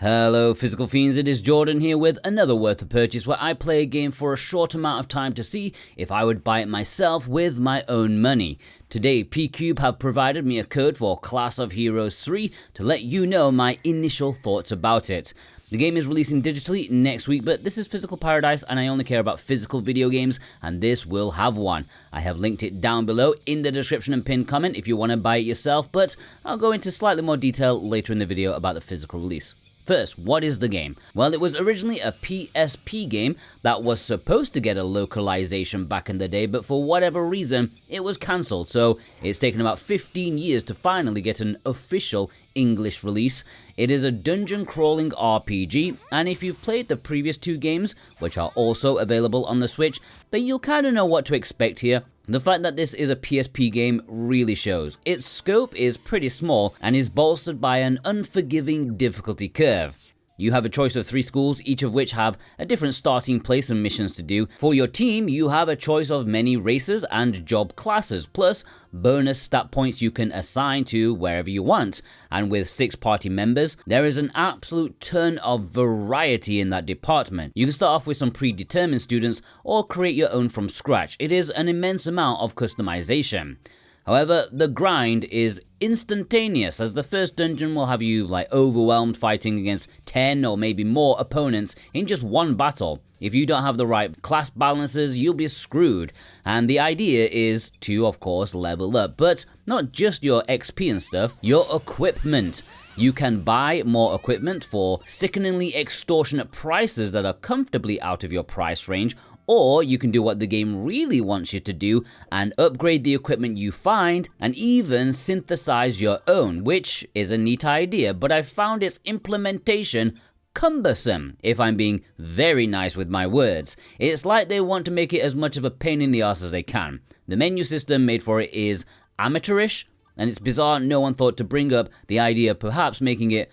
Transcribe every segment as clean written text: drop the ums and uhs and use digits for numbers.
Hello Physical Fiends, it is Jordan here with another Worth a Purchase where I play a game for a short amount of time to see if I would buy it myself with my own money. Today, P-Cube have provided me a code for Class of Heroes 3 to let you know my initial thoughts about it. The game is releasing digitally next week, but this is Physical Paradise and I only care about physical video games, and this will have one. I have linked it down below in the description and pinned comment if you want to buy it yourself, but I'll go into slightly more detail later in the video about the physical release. First, what is the game? Well, it was originally a PSP game that was supposed to get a localization back in the day, but for whatever reason, it was cancelled, so it's taken about 15 years to finally get an official English release. It is a dungeon crawling RPG, and if you've played the previous two games, which are also available on the Switch, then you'll kinda know what to expect here. The fact that this is a PSP game really shows. Its scope is pretty small and is bolstered by an unforgiving difficulty curve. You have a choice of 3 schools, each of which have a different starting place and missions to do. For your team, you have a choice of many races and job classes, plus bonus stat points you can assign to wherever you want. And with 6 party members, there is an absolute ton of variety in that department. You can start off with some predetermined students or create your own from scratch. It is an immense amount of customization. However, the grind is instantaneous, as the first dungeon will have you overwhelmed fighting against 10 or maybe more opponents in just one battle. If you don't have the right class balances, you'll be screwed. And the idea is to, of course, level up, but not just your XP and stuff, your equipment. You can buy more equipment for sickeningly extortionate prices that are comfortably out of your price range, or you can do what the game really wants you to do and upgrade the equipment you find and even synthesize your own, which is a neat idea, but I found its implementation cumbersome, if I'm being very nice with my words. It's like they want to make it as much of a pain in the ass as they can. The menu system made for it is amateurish, and it's bizarre no one thought to bring up the idea of perhaps making it,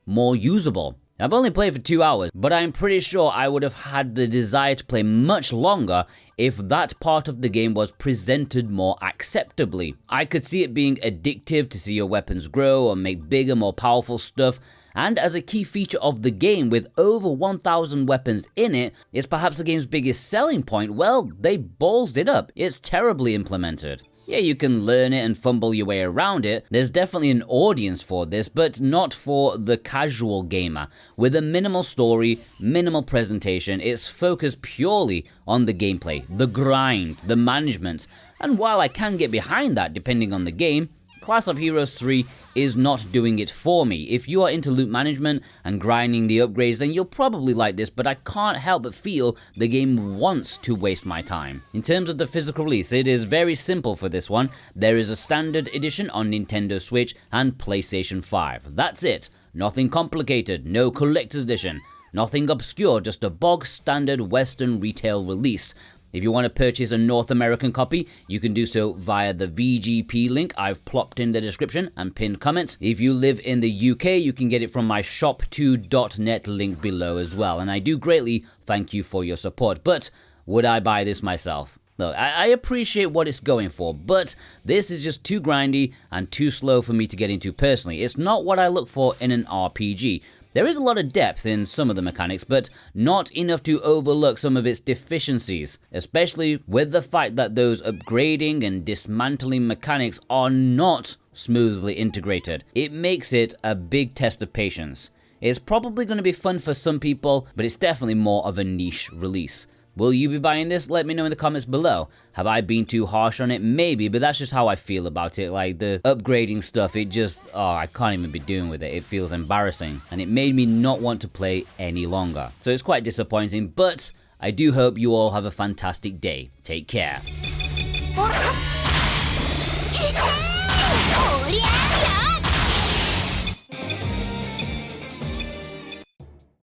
more usable. I've only played for 2 hours, but I'm pretty sure I would have had the desire to play much longer if that part of the game was presented more acceptably. I could see it being addictive to see your weapons grow or make bigger, more powerful stuff, and as a key feature of the game with over 1,000 weapons in it, is perhaps the game's biggest selling point. Well, they ballsed it up. It's terribly implemented. Yeah, you can learn it and fumble your way around it. There's definitely an audience for this, but not for the casual gamer. With a minimal story, minimal presentation, it's focused purely on the gameplay, the grind, the management. And while I can get behind that depending on the game, Class of Heroes 3 is not doing it for me. If you are into loot management and grinding the upgrades, then you'll probably like this, but I can't help but feel the game wants to waste my time. In terms of the physical release, it is very simple for this one. There is a standard edition on Nintendo Switch and PlayStation 5. That's it. Nothing complicated, no collector's edition. Nothing obscure, just a bog standard Western retail release. If you want to purchase a North American copy, you can do so via the VGP link I've plopped in the description and pinned comments. If you live in the UK, you can get it from my shop2.net link below as well. And I do greatly thank you for your support. But would I buy this myself? Look, I appreciate what it's going for, but this is just too grindy and too slow for me to get into personally. It's not what I look for in an RPG. There is a lot of depth in some of the mechanics, but not enough to overlook some of its deficiencies, especially with the fact that those upgrading and dismantling mechanics are not smoothly integrated. It makes it a big test of patience. It's probably going to be fun for some people, but it's definitely more of a niche release. Will you be buying this? Let me know in the comments below. Have I been too harsh on it? Maybe, but that's just how I feel about it. Like, the upgrading stuff, it just, I can't even be doing with it. It feels embarrassing, and it made me not want to play any longer. So it's quite disappointing, but I do hope you all have a fantastic day. Take care.